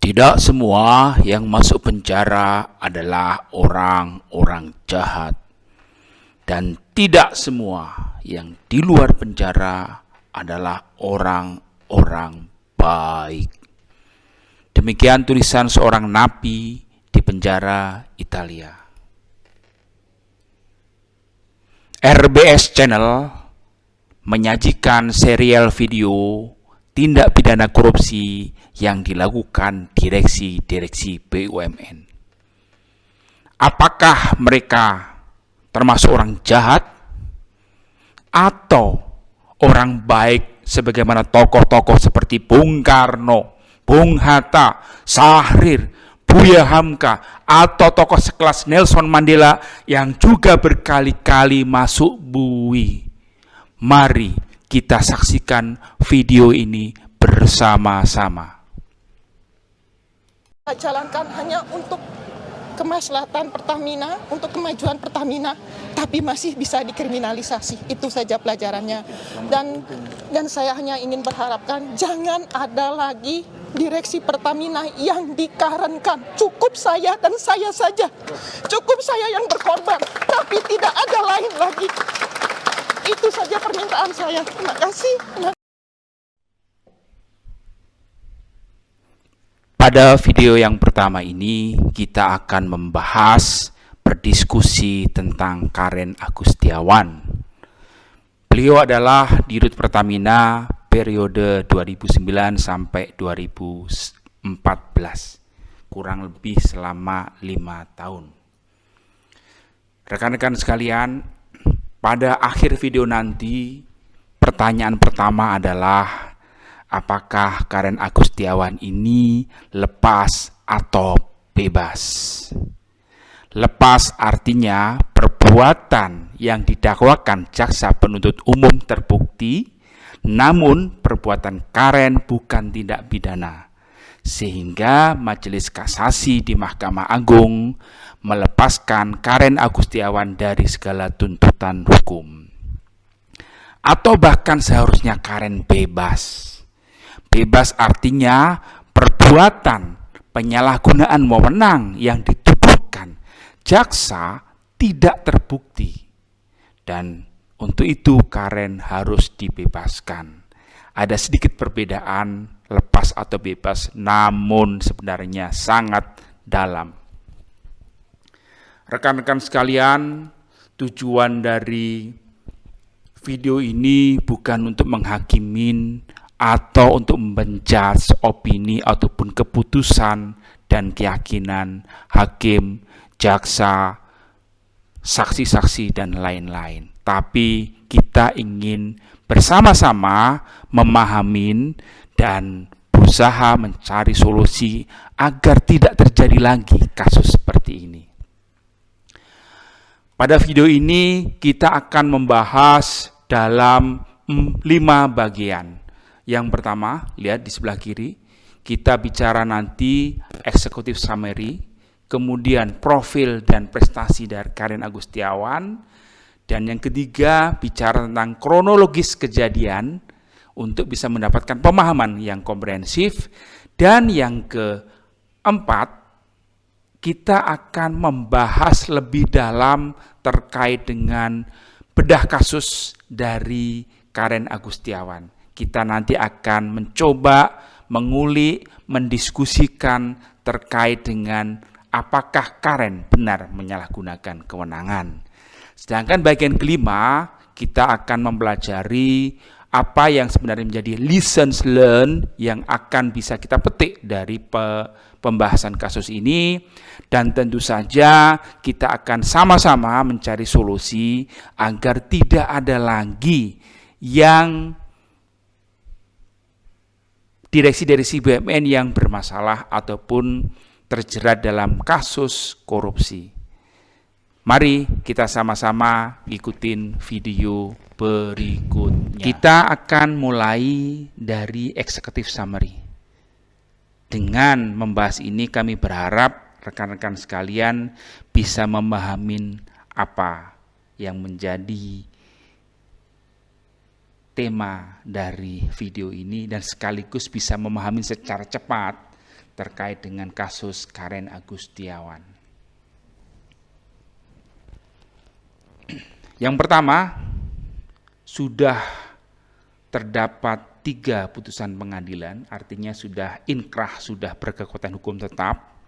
Tidak semua yang masuk penjara adalah orang-orang jahat, dan tidak semua yang di luar penjara adalah orang-orang baik. Demikian tulisan seorang nabi di penjara Italia. RBS Channel menyajikan serial video tindak pidana korupsi yang dilakukan direksi-direksi BUMN. Apakah mereka termasuk orang jahat atau orang baik sebagaimana tokoh-tokoh seperti Bung Karno, Bung Hatta, Syahrir, Buya Hamka, atau tokoh sekelas Nelson Mandela yang juga berkali-kali masuk bui? Mari kita saksikan video ini bersama-sama. Jalankan hanya untuk kemaslahatan Pertamina, untuk kemajuan Pertamina, tapi masih bisa dikriminalisasi. Itu saja pelajarannya. Dan saya hanya ingin berharapkan jangan ada lagi direksi Pertamina yang dikarenkan. Cukup saya dan saya saja. Cukup saya yang berkorban, tapi tidak ada lain lagi. Itu saja permintaan saya. Terima kasih. Pada video yang pertama ini, kita akan membahas, berdiskusi tentang Karen Agustiawan. Beliau adalah Dirut Pertamina periode 2009 sampai 2014, kurang lebih selama 5 tahun. Rekan-rekan sekalian, pada akhir video nanti, pertanyaan pertama adalah apakah Karen Agustiawan ini lepas atau bebas? Lepas artinya perbuatan yang didakwakan jaksa penuntut umum terbukti, namun perbuatan Karen bukan tindak pidana, sehingga Majelis Kasasi di Mahkamah Agung melepaskan Karen Agustiawan dari segala tuntutan hukum. Atau bahkan seharusnya Karen bebas. Bebas artinya perbuatan penyalahgunaan wewenang yang dituduhkan jaksa tidak terbukti. Dan untuk itu Karen harus dibebaskan. Ada sedikit perbedaan lepas atau bebas, namun sebenarnya sangat dalam. Rekan-rekan sekalian, tujuan dari video ini bukan untuk menghakimin atau untuk menjudge opini ataupun keputusan dan keyakinan hakim, jaksa, saksi-saksi, dan lain-lain. Tapi kita ingin bersama-sama memahami dan berusaha mencari solusi agar tidak terjadi lagi kasus seperti ini. Pada video ini kita akan membahas dalam 5 bagian. Yang pertama, lihat di sebelah kiri, kita bicara nanti executive summary, kemudian profil dan prestasi dari Karen Agustiawan, dan yang ketiga, bicara tentang kronologis kejadian untuk bisa mendapatkan pemahaman yang komprehensif, dan yang keempat, kita akan membahas lebih dalam terkait dengan bedah kasus dari Karen Agustiawan. Kita nanti akan mencoba mengulik, mendiskusikan terkait dengan apakah Karen benar menyalahgunakan kewenangan. Sedangkan bagian kelima, kita akan mempelajari apa yang sebenarnya menjadi lessons learned yang akan bisa kita petik dari pembahasan kasus ini. Dan tentu saja kita akan sama-sama mencari solusi agar tidak ada lagi yang direksi-direksi BUMN yang bermasalah ataupun terjerat dalam kasus korupsi. Mari kita sama-sama ikutin video berikutnya. Kita akan mulai dari executive summary. Dengan membahas ini kami berharap rekan-rekan sekalian bisa memahami apa yang menjadi tema dari video ini dan sekaligus bisa memahami secara cepat terkait dengan kasus Karen Agustiawan. Yang pertama, sudah terdapat 3 putusan pengadilan, artinya sudah inkrah, sudah berkekuatan hukum tetap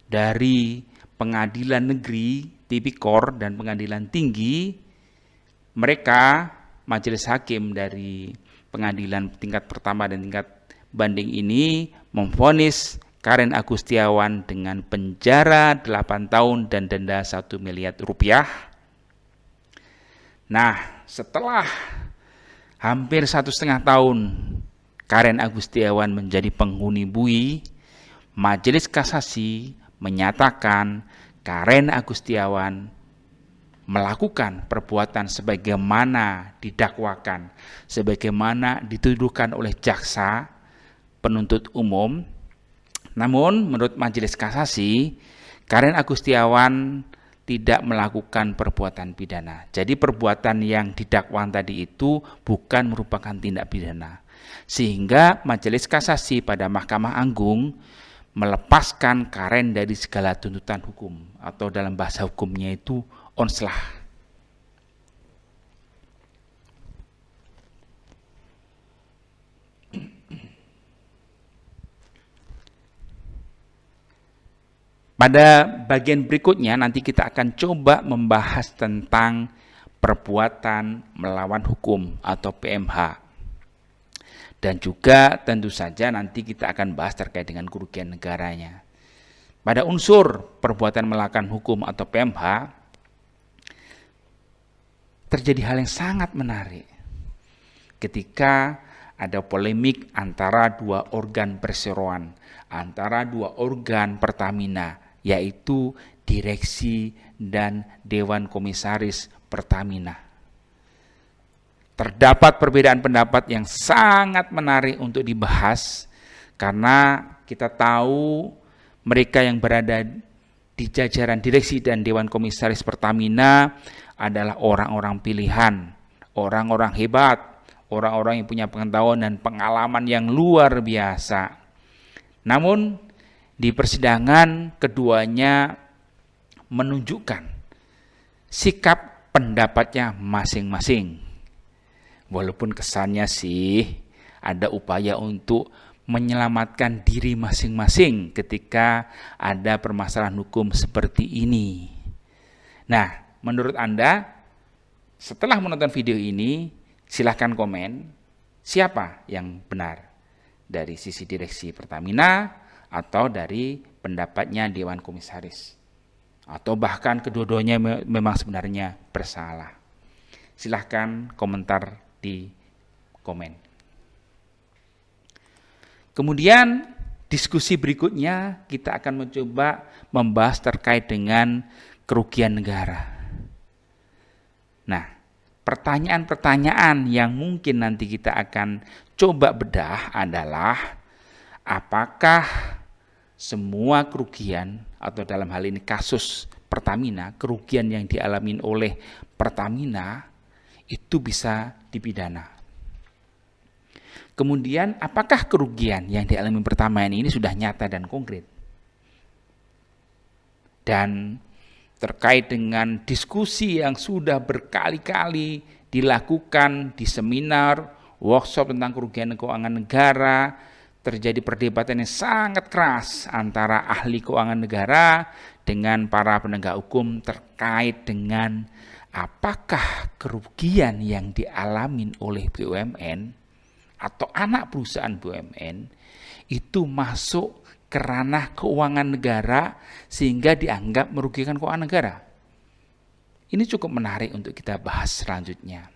dari Pengadilan Negeri Tipikor dan Pengadilan Tinggi. Mereka, majelis hakim dari pengadilan tingkat pertama dan tingkat banding ini memvonis Karen Agustiawan dengan penjara 8 tahun dan denda 1 miliar rupiah. Nah, setelah hampir 1,5 tahun Karen Agustiawan menjadi penghuni bui, Majelis Kasasi menyatakan Karen Agustiawan melakukan perbuatan sebagaimana didakwakan, sebagaimana dituduhkan oleh jaksa penuntut umum. Namun menurut Majelis Kasasi, Karen Agustiawan tidak melakukan perbuatan pidana. Jadi perbuatan yang didakwakan tadi itu bukan merupakan tindak pidana. Sehingga Majelis Kasasi pada Mahkamah Agung melepaskan Karen dari segala tuntutan hukum, atau dalam bahasa hukumnya itu onslah. Pada bagian berikutnya nanti kita akan coba membahas tentang perbuatan melawan hukum atau PMH. Dan juga tentu saja nanti kita akan bahas terkait dengan kerugian negaranya. Pada unsur perbuatan melawan hukum atau PMH, terjadi hal yang sangat menarik ketika ada polemik antara 2 organ perseroan, antara 2 organ Pertamina, yaitu direksi dan Dewan Komisaris Pertamina. Terdapat perbedaan pendapat yang sangat menarik untuk dibahas, karena kita tahu mereka yang berada di jajaran direksi dan Dewan Komisaris Pertamina adalah orang-orang pilihan, orang-orang hebat, orang-orang yang punya pengetahuan dan pengalaman yang luar biasa. Namun di persidangan keduanya menunjukkan sikap pendapatnya masing-masing. Walaupun kesannya sih ada upaya untuk menyelamatkan diri masing-masing ketika ada permasalahan hukum seperti ini. Nah, menurut Anda, setelah menonton video ini, silahkan komen siapa yang benar, dari sisi direksi Pertamina atau dari pendapatnya Dewan Komisaris, atau bahkan kedua-duanya memang sebenarnya bersalah. Silahkan komentar di komen. Kemudian diskusi berikutnya kita akan mencoba membahas terkait dengan kerugian negara. Nah, pertanyaan-pertanyaan yang mungkin nanti kita akan coba bedah adalah, apakah semua kerugian, atau dalam hal ini kasus Pertamina, kerugian yang dialami oleh Pertamina itu bisa dipidana. Kemudian apakah kerugian yang dialami Pertamina ini sudah nyata dan konkret? Dan terkait dengan diskusi yang sudah berkali-kali dilakukan di seminar, workshop tentang kerugian keuangan negara, terjadi perdebatan yang sangat keras antara ahli keuangan negara dengan para penegak hukum terkait dengan apakah kerugian yang dialami oleh BUMN atau anak perusahaan BUMN itu masuk ke ranah keuangan negara sehingga dianggap merugikan keuangan negara. Ini cukup menarik untuk kita bahas selanjutnya.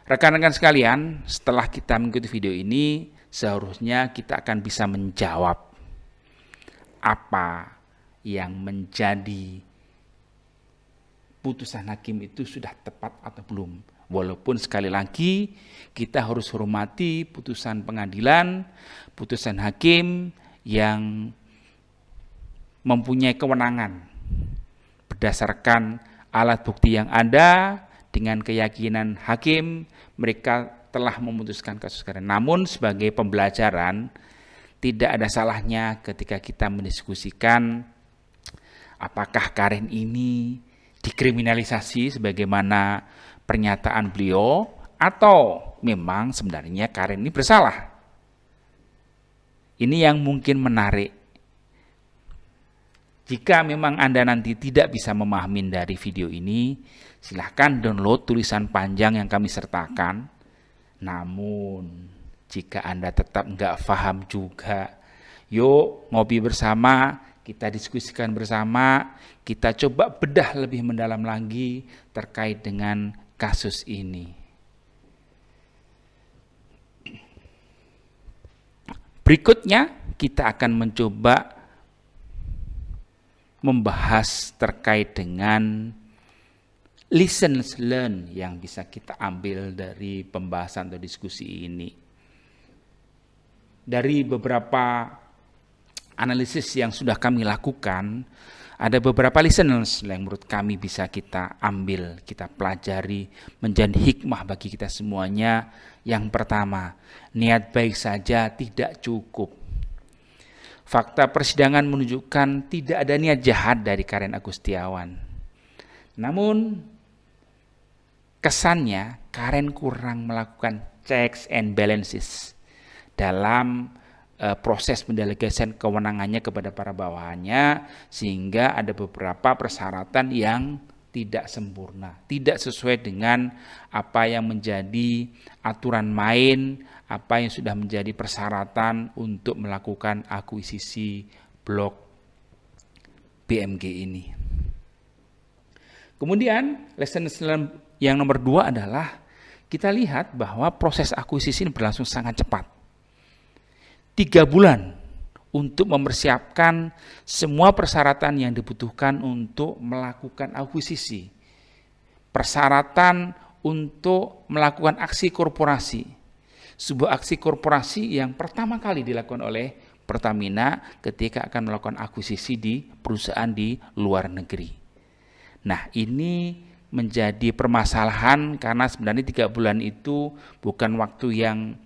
Rekan-rekan sekalian, setelah kita mengikuti video ini, seharusnya kita akan bisa menjawab apa yang menjadi putusan hakim itu sudah tepat atau belum. Walaupun sekali lagi kita harus hormati putusan pengadilan, putusan hakim yang mempunyai kewenangan berdasarkan alat bukti yang ada, dengan keyakinan hakim mereka telah memutuskan kasus Karen. Namun sebagai pembelajaran, tidak ada salahnya ketika kita mendiskusikan apakah Karen ini dikriminalisasi sebagaimana pernyataan beliau, atau memang sebenarnya Karen ini bersalah. Ini yang mungkin menarik. Jika memang Anda nanti tidak bisa memahami dari video ini, silahkan download tulisan panjang yang kami sertakan. Namun, jika Anda tetap nggak paham juga, yuk ngopi bersama, kita diskusikan bersama, kita coba bedah lebih mendalam lagi terkait dengan kasus ini. Berikutnya, kita akan mencoba membahas terkait dengan lessons learned yang bisa kita ambil dari pembahasan atau diskusi ini. Dari beberapa analisis yang sudah kami lakukan, ada beberapa lessons yang menurut kami bisa kita ambil, kita pelajari, menjadi hikmah bagi kita semuanya. Yang pertama, niat baik saja tidak cukup. Fakta persidangan menunjukkan tidak ada niat jahat dari Karen Agustiawan. Namun, kesannya Karen kurang melakukan checks and balances dalam proses mendelegasikan kewenangannya kepada para bawahannya, sehingga ada beberapa persyaratan yang tidak sempurna, tidak sesuai dengan apa yang menjadi aturan main, apa yang sudah menjadi persyaratan untuk melakukan akuisisi blok BMG ini. Kemudian lesson yang nomor 2 adalah kita lihat bahwa proses akuisisi ini berlangsung sangat cepat. 3 bulan untuk mempersiapkan semua persyaratan yang dibutuhkan untuk melakukan akuisisi. Persyaratan untuk melakukan aksi korporasi. Sebuah aksi korporasi yang pertama kali dilakukan oleh Pertamina ketika akan melakukan akuisisi di perusahaan di luar negeri. Nah, ini menjadi permasalahan karena sebenarnya 3 bulan itu bukan waktu yang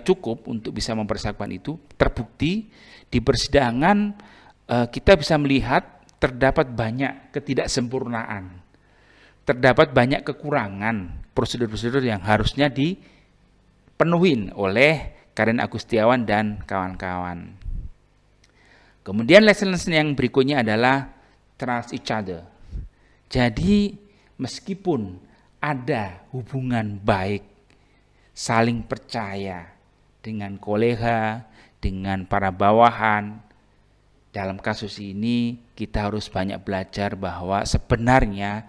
cukup untuk bisa mempersiapkan itu. Terbukti di persidangan kita bisa melihat terdapat banyak ketidaksempurnaan, terdapat banyak kekurangan prosedur-prosedur yang harusnya dipenuhi oleh Karen Agustiawan dan kawan-kawan. Kemudian lesson yang berikutnya adalah trust each other. Jadi meskipun ada hubungan baik, saling percaya dengan kolega, dengan para bawahan, dalam kasus ini kita harus banyak belajar bahwa sebenarnya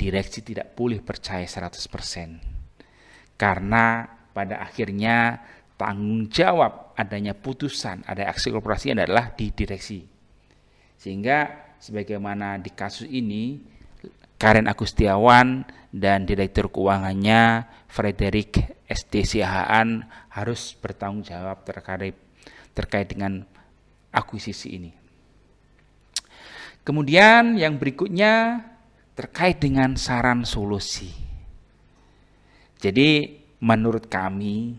direksi tidak boleh percaya 100%. Karena pada akhirnya tanggung jawab adanya putusan, ada aksi korporasi adalah di direksi. Sehingga sebagaimana di kasus ini, Karen Agustiawan dan Direktur Keuangannya Frederick SD Siahaan harus bertanggung jawab terkait dengan akuisisi ini. Kemudian yang berikutnya terkait dengan saran solusi. Jadi menurut kami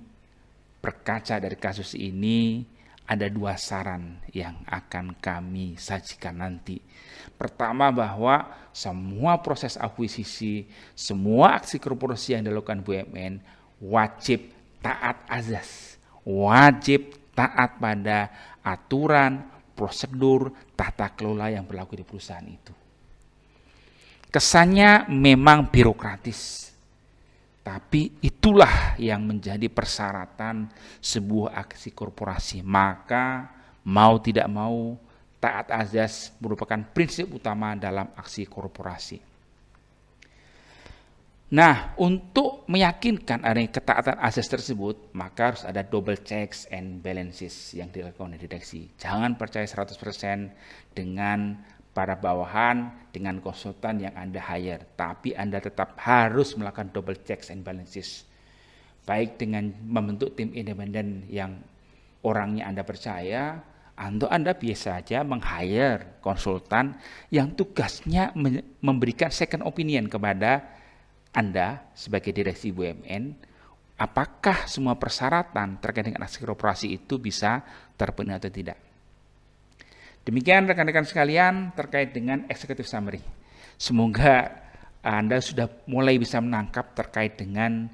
berkaca dari kasus ini ada 2 saran yang akan kami sajikan nanti. Pertama, bahwa semua proses akuisisi, semua aksi korporasi yang dilakukan BUMN wajib taat azas, wajib taat pada aturan, prosedur, tata kelola yang berlaku di perusahaan itu. Kesannya memang birokratis, tapi itulah yang menjadi persyaratan sebuah aksi korporasi. Maka mau tidak mau, taat azas merupakan prinsip utama dalam aksi korporasi. Nah, untuk meyakinkan adanya ketaatan azas tersebut, maka harus ada double checks and balances yang dilakukan oleh direksi. Jangan percaya 100% dengan para bawahan, dengan konsultan yang Anda hire, tapi Anda tetap harus melakukan double checks and balances. Baik dengan membentuk tim independen yang orangnya Anda percaya, atau Anda biasa saja meng-hire konsultan yang tugasnya memberikan second opinion kepada Anda sebagai direksi BUMN apakah semua persyaratan terkait dengan aksi korporasi itu bisa terpenuhi atau tidak. Demikian rekan-rekan sekalian terkait dengan executive summary. Semoga Anda sudah mulai bisa menangkap terkait dengan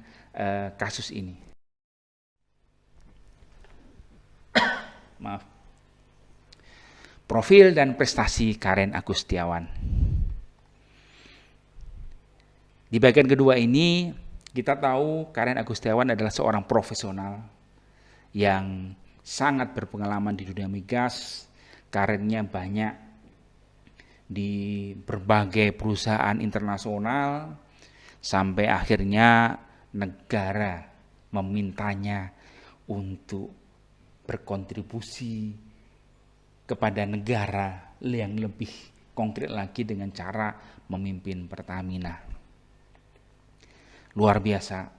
kasus ini. Maaf. Profil dan prestasi Karen Agustiawan. Di bagian kedua ini kita tahu Karen Agustiawan adalah seorang profesional yang sangat berpengalaman di dunia migas. Karirnya banyak di berbagai perusahaan internasional sampai akhirnya negara memintanya untuk berkontribusi kepada negara yang lebih konkret lagi dengan cara memimpin Pertamina. Luar biasa,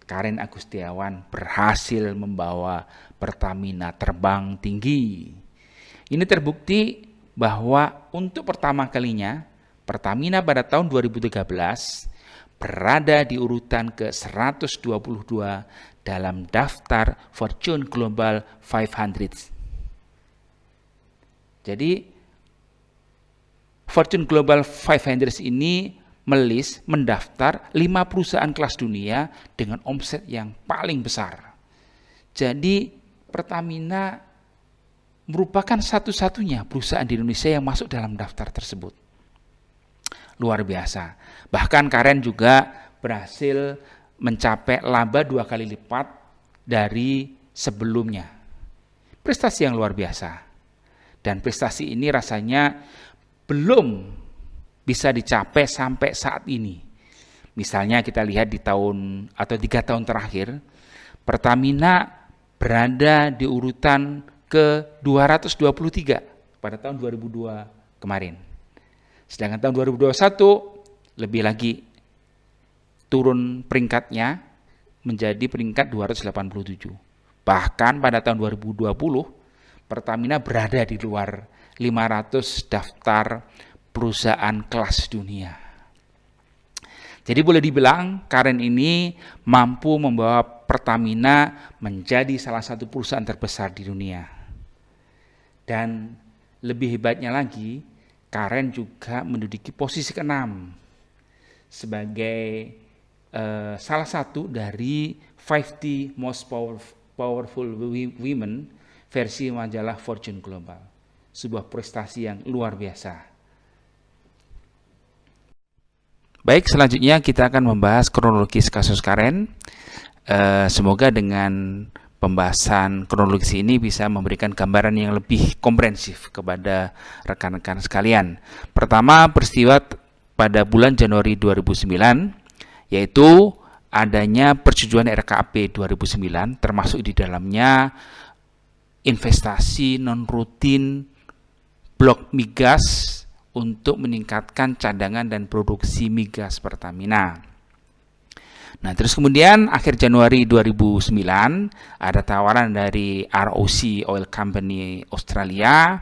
Karen Agustiawan berhasil membawa Pertamina terbang tinggi. Ini terbukti bahwa untuk pertama kalinya Pertamina pada tahun 2013 berada di urutan ke-122 dalam daftar Fortune Global 500. Jadi Fortune Global 500 ini mendaftar 5 perusahaan kelas dunia dengan omset yang paling besar. Jadi Pertamina merupakan satu-satunya perusahaan di Indonesia yang masuk dalam daftar tersebut. Luar biasa. Bahkan Karen juga berhasil mencapai laba 2 kali lipat dari sebelumnya. Prestasi yang luar biasa. Dan prestasi ini rasanya belum bisa dicapai sampai saat ini. Misalnya kita lihat di tahun atau 3 tahun terakhir, Pertamina berada di urutan ke-223 pada tahun 2002 kemarin. Sedangkan tahun 2021 lebih lagi turun peringkatnya menjadi peringkat 287. Bahkan pada tahun 2020 Pertamina berada di luar 500 daftar perusahaan kelas dunia. Jadi boleh dibilang Karen ini mampu membawa Pertamina menjadi salah satu perusahaan terbesar di dunia. Dan lebih hebatnya lagi, Karen juga menduduki posisi ke-6 sebagai salah satu dari 50 most powerful women versi majalah Fortune Global. Sebuah prestasi yang luar biasa. Baik, selanjutnya kita akan membahas kronologis kasus Karen. Semoga dengan pembahasan kronologis ini bisa memberikan gambaran yang lebih komprehensif kepada rekan-rekan sekalian. Pertama, peristiwa pada bulan Januari 2009, yaitu adanya persetujuan RKAP 2009, termasuk di dalamnya investasi non-rutin blok migas untuk meningkatkan cadangan dan produksi migas Pertamina. Nah, terus kemudian akhir Januari 2009 ada tawaran dari ROC Oil Company Australia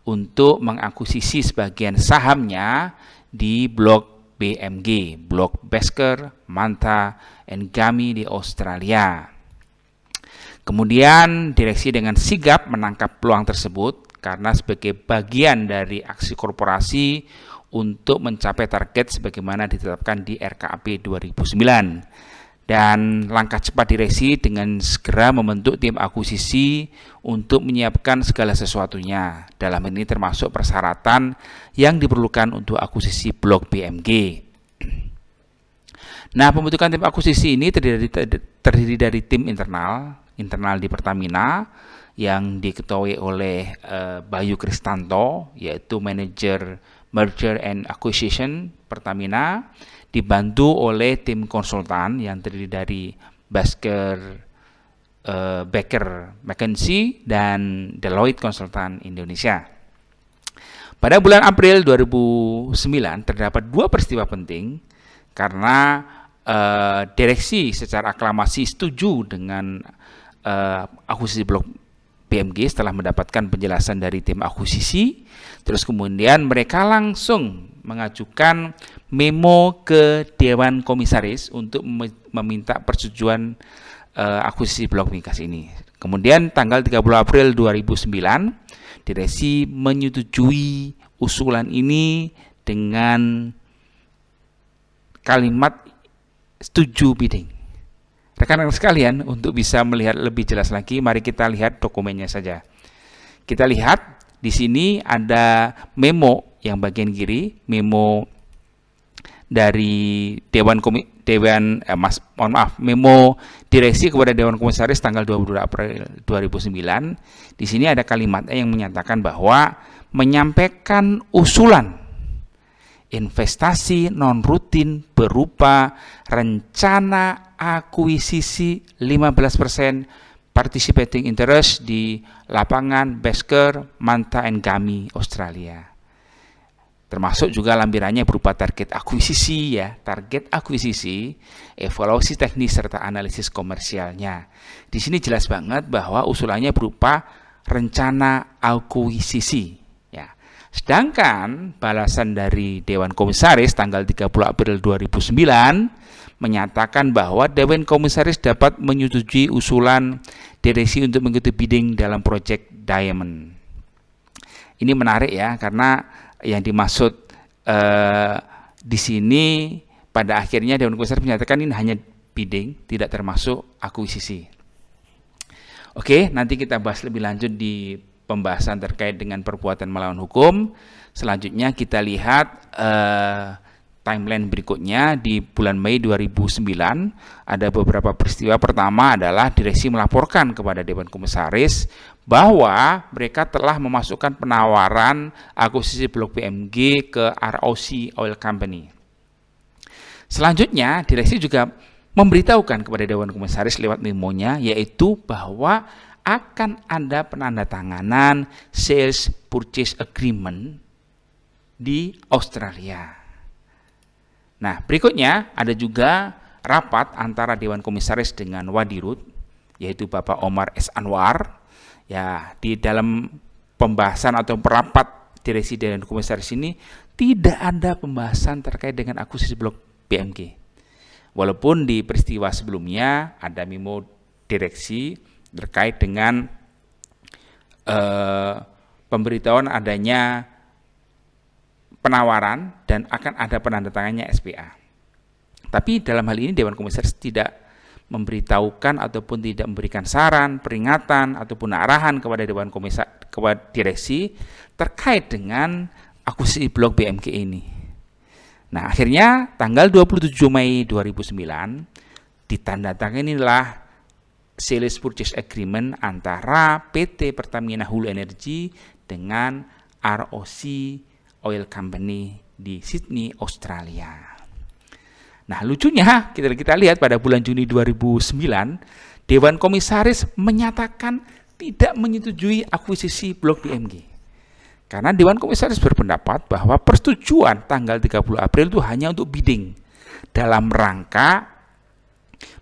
untuk mengakuisisi sebagian sahamnya di blok BMG, blok Basker, Manta, and Gami di Australia. Kemudian direksi dengan sigap menangkap peluang tersebut karena sebagai bagian dari aksi korporasi untuk mencapai target sebagaimana ditetapkan di RKAP 2009. Dan langkah cepat direksi dengan segera membentuk tim akuisisi untuk menyiapkan segala sesuatunya. Dalam ini termasuk persyaratan yang diperlukan untuk akuisisi blok BMG. Nah, pembentukan tim akuisisi ini terdiri dari tim internal di Pertamina yang diketuai oleh Bayu Kristanto, yaitu manajer Merger and Acquisition Pertamina, dibantu oleh tim konsultan yang terdiri dari Baker McKinsey dan Deloitte Konsultan Indonesia. Pada bulan April 2009 terdapat 2 peristiwa penting karena direksi secara aklamasi setuju dengan akuisisi blok BMG setelah mendapatkan penjelasan dari tim akuisisi. Terus kemudian mereka langsung mengajukan memo ke Dewan Komisaris untuk meminta persetujuan akuisisi blok migas ini. Kemudian tanggal 30 April 2009, direksi menyetujui usulan ini dengan kalimat setuju bidding. Rekan-rekan sekalian, untuk bisa melihat lebih jelas lagi, mari kita lihat dokumennya saja. Kita lihat di sini ada memo yang bagian kiri, memo dari memo direksi kepada Dewan Komisaris tanggal 22 April 2009. Di sini ada kalimatnya yang menyatakan bahwa menyampaikan usulan investasi non-rutin berupa rencana akuisisi 15% participating interest di lapangan Basker, Manta, and Gami, Australia. Termasuk juga lampirannya berupa target akuisisi, ya, target akuisisi, evaluasi teknis serta analisis komersialnya. Di sini jelas banget bahwa usulannya berupa rencana akuisisi. Sedangkan balasan dari Dewan Komisaris tanggal 30 April 2009 menyatakan bahwa Dewan Komisaris dapat menyetujui usulan direksi untuk mengikuti bidding dalam proyek Diamond. Ini menarik ya, karena yang dimaksud di sini pada akhirnya Dewan Komisaris menyatakan ini hanya bidding, tidak termasuk akuisisi. Oke, nanti kita bahas lebih lanjut di pembahasan terkait dengan perbuatan melawan hukum. Selanjutnya kita lihat timeline berikutnya. Di bulan Mei 2009 ada beberapa peristiwa. Pertama adalah direksi melaporkan kepada Dewan Komisaris bahwa mereka telah memasukkan penawaran akuisisi blok BMG ke ROC Oil Company. Selanjutnya direksi juga memberitahukan kepada Dewan Komisaris lewat memonya, yaitu bahwa akan ada penandatanganan sales purchase agreement di Australia. Nah, berikutnya ada juga rapat antara Dewan Komisaris dengan Wadirut, yaitu Bapak Omar S. Anwar. Ya, di dalam pembahasan atau rapat direksi Dewan Komisaris ini tidak ada pembahasan terkait dengan akuisisi blok BMG. Walaupun di peristiwa sebelumnya ada memo direksi terkait dengan pemberitahuan adanya penawaran dan akan ada penandatangannya SPA. Tapi dalam hal ini Dewan Komisaris tidak memberitahukan ataupun tidak memberikan saran, peringatan ataupun arahan kepada Dewan Komisaris, kepada direksi terkait dengan akuisisi blok BMG ini. Nah, akhirnya tanggal 27 Mei 2009 ditandatanganilah Sales Purchase Agreement antara PT Pertamina Hulu Energy dengan ROC Oil Company di Sydney, Australia. Nah, lucunya kita lihat pada bulan Juni 2009, Dewan Komisaris menyatakan tidak menyetujui akuisisi blok BMG. Karena Dewan Komisaris berpendapat bahwa persetujuan tanggal 30 April itu hanya untuk bidding dalam rangka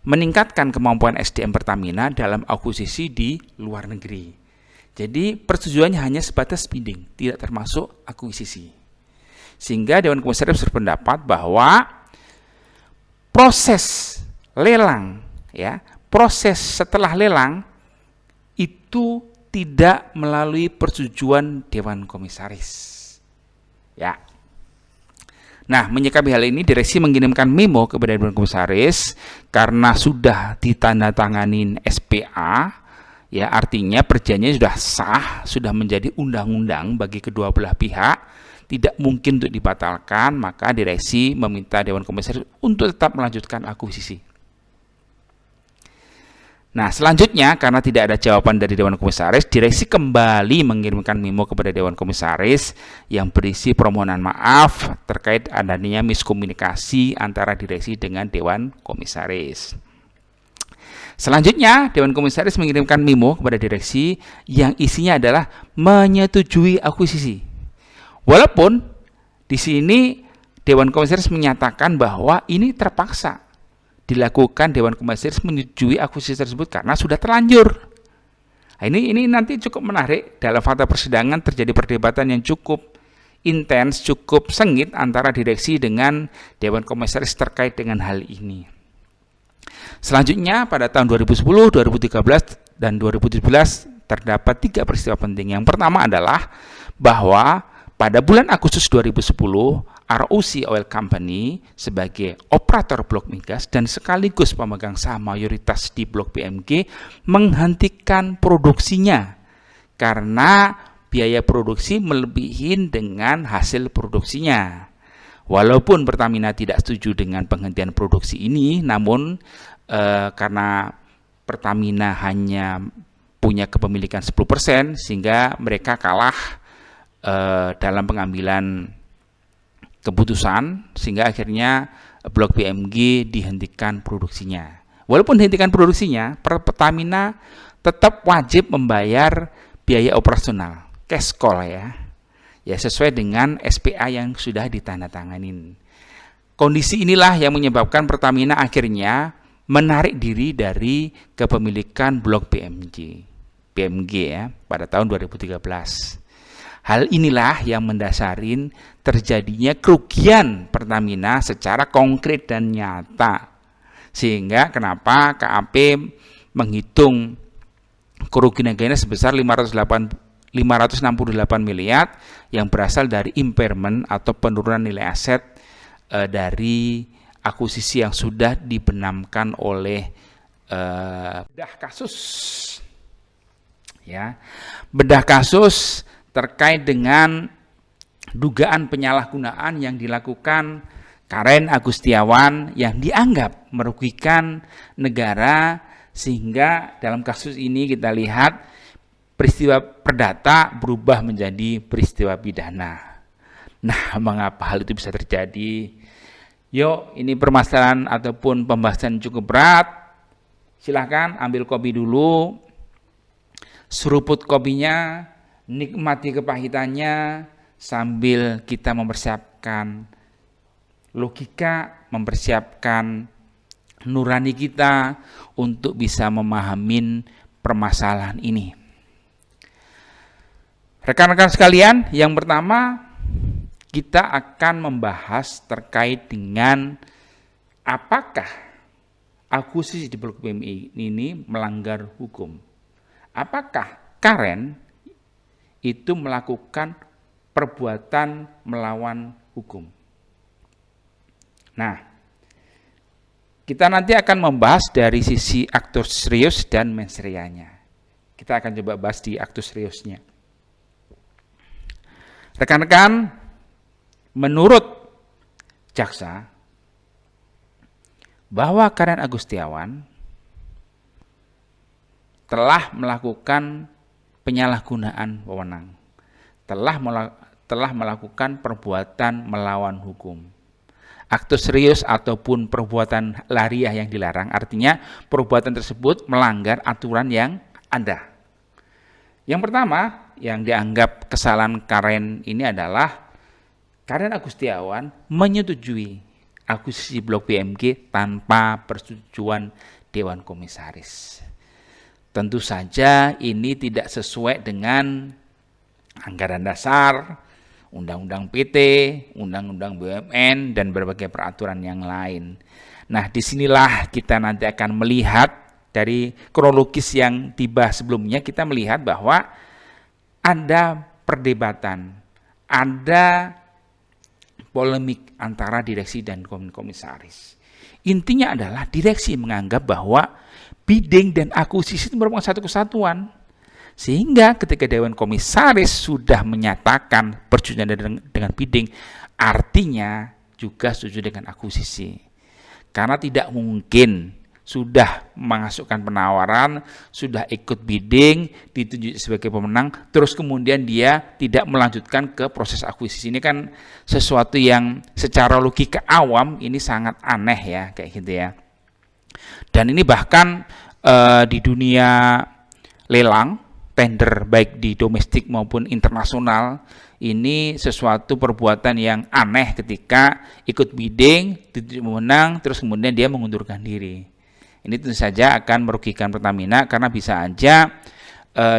meningkatkan kemampuan SDM Pertamina dalam akuisisi di luar negeri. Jadi persetujuannya hanya sebatas bidding, tidak termasuk akuisisi. Sehingga Dewan Komisaris berpendapat bahwa proses lelang, ya, proses setelah lelang itu tidak melalui persetujuan Dewan Komisaris. Ya. Nah, menyikapi hal ini, direksi mengirimkan memo kepada Dewan Komisaris karena sudah ditandatanganin SPA, ya, artinya perjanjiannya sudah sah, sudah menjadi undang-undang bagi kedua belah pihak, tidak mungkin untuk dibatalkan, maka direksi meminta Dewan Komisaris untuk tetap melanjutkan akuisisi. Nah, selanjutnya karena tidak ada jawaban dari Dewan Komisaris, direksi kembali mengirimkan memo kepada Dewan Komisaris yang berisi permohonan maaf terkait adanya miskomunikasi antara direksi dengan Dewan Komisaris. Selanjutnya, Dewan Komisaris mengirimkan memo kepada direksi yang isinya adalah menyetujui akuisisi. Walaupun di sini Dewan Komisaris menyatakan bahwa ini terpaksa dilakukan, Dewan Komisaris menyetujui akuisisi tersebut karena sudah terlanjur. Nah, ini nanti cukup menarik. Dalam fakta persidangan terjadi perdebatan yang cukup intens, cukup sengit antara direksi dengan Dewan Komisaris terkait dengan hal ini. Selanjutnya pada tahun 2010, 2013, dan 2017 terdapat 3 peristiwa penting. Yang pertama adalah bahwa pada bulan Agustus 2010, ROC Oil Company sebagai operator blok migas dan sekaligus pemegang saham mayoritas di blok BMG menghentikan produksinya karena biaya produksi melebihi dengan hasil produksinya. Walaupun Pertamina tidak setuju dengan penghentian produksi ini, namun karena Pertamina hanya punya kepemilikan 10%, sehingga mereka kalah dalam pengambilan keputusan, sehingga akhirnya blok BMG dihentikan produksinya. Walaupun dihentikan produksinya, Pertamina tetap wajib membayar biaya operasional, cash call ya sesuai dengan SPA yang sudah ditandatanganin. Kondisi inilah yang menyebabkan Pertamina akhirnya menarik diri dari kepemilikan blok BMG ya pada tahun 2013. Hal inilah yang mendasarin terjadinya kerugian Pertamina secara konkret dan nyata. Sehingga kenapa KAP menghitung kerugian negara sebesar 568 miliar yang berasal dari impairment atau penurunan nilai aset dari akuisisi yang sudah dibenamkan oleh bedah kasus. Ya, bedah kasus terkait dengan dugaan penyalahgunaan yang dilakukan Karen Agustiawan yang dianggap merugikan negara, sehingga dalam kasus ini kita lihat peristiwa perdata berubah menjadi peristiwa pidana. Nah, mengapa hal itu bisa terjadi? Yuk, ini permasalahan ataupun pembahasan cukup berat. Silahkan ambil kopi dulu, seruput kopinya, nikmati kepahitannya sambil kita mempersiapkan logika, mempersiapkan nurani kita untuk bisa memahami permasalahan ini. Rekan-rekan sekalian, yang pertama kita akan membahas terkait dengan apakah akuisisi di blok BMI ini melanggar hukum. Apakah Karen itu melakukan perbuatan melawan hukum. Nah, kita nanti akan membahas dari sisi actus reus dan mens reanya. Kita akan coba bahas di actus reusnya. Rekan-rekan, menurut jaksa, bahwa Karen Agustiawan telah melakukan penyalahgunaan wewenang, telah melakukan perbuatan melawan hukum. Actus reus ataupun perbuatan lariah yang dilarang, artinya perbuatan tersebut melanggar aturan yang ada. Yang pertama, yang dianggap kesalahan Karen ini adalah Karen Agustiawan menyetujui akuisisi blok BMG tanpa persetujuan Dewan Komisaris. Tentu saja ini tidak sesuai dengan anggaran dasar, Undang-Undang PT, Undang-Undang BUMN, dan berbagai peraturan yang lain. Nah, disinilah kita nanti akan melihat dari kronologis yang tiba sebelumnya, kita melihat bahwa ada perdebatan, ada polemik antara direksi dan komisaris. Intinya adalah direksi menganggap bahwa bidding dan akuisisi itu merupakan satu kesatuan. Sehingga ketika Dewan Komisaris sudah menyatakan persetujuan dengan bidding, artinya juga setuju dengan akuisisi. Karena tidak mungkin sudah memasukkan penawaran, sudah ikut bidding, ditunjuk sebagai pemenang, terus kemudian dia tidak melanjutkan ke proses akuisisi. Ini kan sesuatu yang secara logika awam ini sangat aneh ya, kayak gitu ya. Dan ini bahkan di dunia lelang, tender baik di domestik maupun internasional, ini sesuatu perbuatan yang aneh ketika ikut bidding, ditunjuk pemenang, terus kemudian dia mengundurkan diri. Ini tentu saja akan merugikan Pertamina karena bisa aja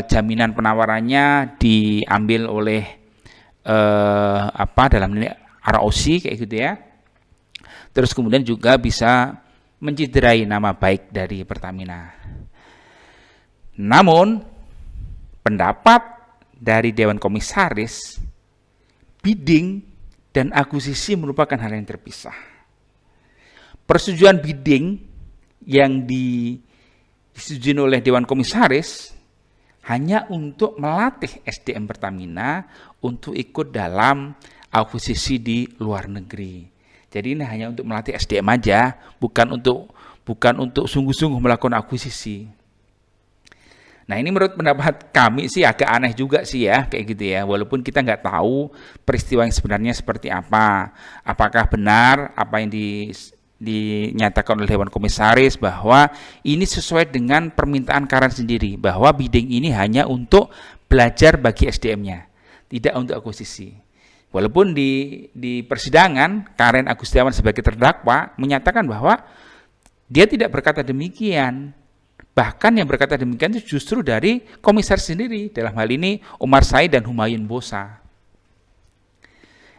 jaminan penawarannya diambil oleh dalam ini ROC kayak gitu ya. Terus kemudian juga bisa menciderai nama baik dari Pertamina. Namun, pendapat dari Dewan Komisaris, bidding dan akuisisi merupakan hal yang terpisah. Persetujuan bidding yang disetujui oleh Dewan Komisaris hanya untuk melatih SDM Pertamina untuk ikut dalam akuisisi di luar negeri. Jadi ini hanya untuk melatih SDM aja, bukan untuk sungguh-sungguh melakukan akuisisi. Nah, ini menurut pendapat kami sih agak aneh juga sih ya, kayak gitu ya. Walaupun kita nggak tahu peristiwa yang sebenarnya seperti apa. Apakah benar apa yang dinyatakan oleh Dewan Komisaris bahwa ini sesuai dengan permintaan Karen sendiri, bahwa bidding ini hanya untuk belajar bagi SDM-nya, tidak untuk akuisisi. Walaupun di persidangan Karen Agustiawan sebagai terdakwa menyatakan bahwa dia tidak berkata demikian. Bahkan yang berkata demikian itu justru dari komisaris sendiri, dalam hal ini Omar Said dan Humayun Bosa.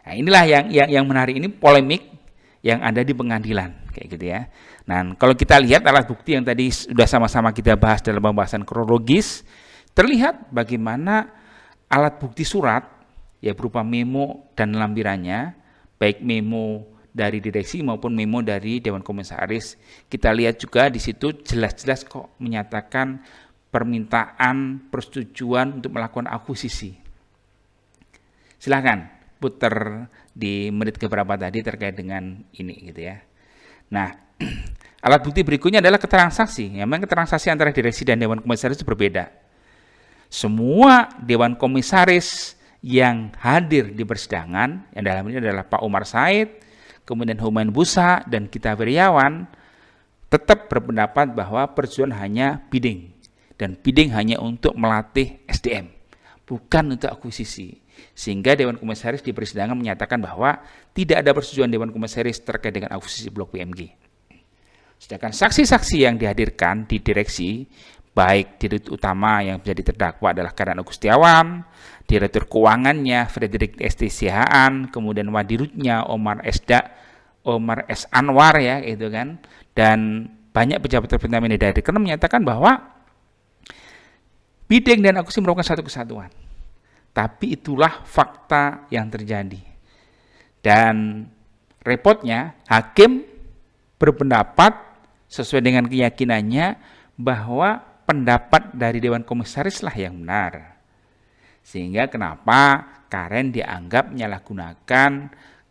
Nah, inilah yang menarik, ini polemik yang ada di pengadilan, kayak gitu ya. Nah, kalau kita lihat alat bukti yang tadi sudah sama-sama kita bahas dalam pembahasan kronologis, terlihat bagaimana alat bukti surat ya berupa memo dan lampirannya, baik memo dari direksi maupun memo dari Dewan Komisaris. Kita lihat juga di situ jelas-jelas kok menyatakan permintaan persetujuan untuk melakukan akuisisi. Silakan putar di menit keberapa tadi terkait dengan ini gitu ya. Nah, alat bukti berikutnya adalah keterangan saksi. Memang keterangan saksi antara direksi dan Dewan Komisaris itu berbeda. Semua Dewan Komisaris yang hadir di persidangan, yang dalam ini adalah Pak Omar Said, kemudian Humayun Bosa, dan Gita Wirjawan, tetap berpendapat bahwa persetujuan hanya bidding. Dan bidding hanya untuk melatih SDM, bukan untuk akuisisi. Sehingga Dewan Komisaris di persidangan menyatakan bahwa tidak ada persetujuan Dewan Komisaris terkait dengan akuisisi Blok BMG. Sedangkan saksi-saksi yang dihadirkan di direksi, baik direktur utama yang menjadi terdakwa adalah Karen Agustiawan, direktur keuangannya Frederick S.T. Sihaan, kemudian wadirutnya Omar S. Anwar ya gitu kan, dan banyak pejabat Pertamina dari karena menyatakan bahwa bidding dan akuisisi merupakan satu kesatuan. Tapi itulah fakta yang terjadi. Dan repotnya hakim berpendapat sesuai dengan keyakinannya bahwa pendapat dari Dewan Komisaris lah yang benar. Sehingga kenapa Karen dianggap menyalahgunakan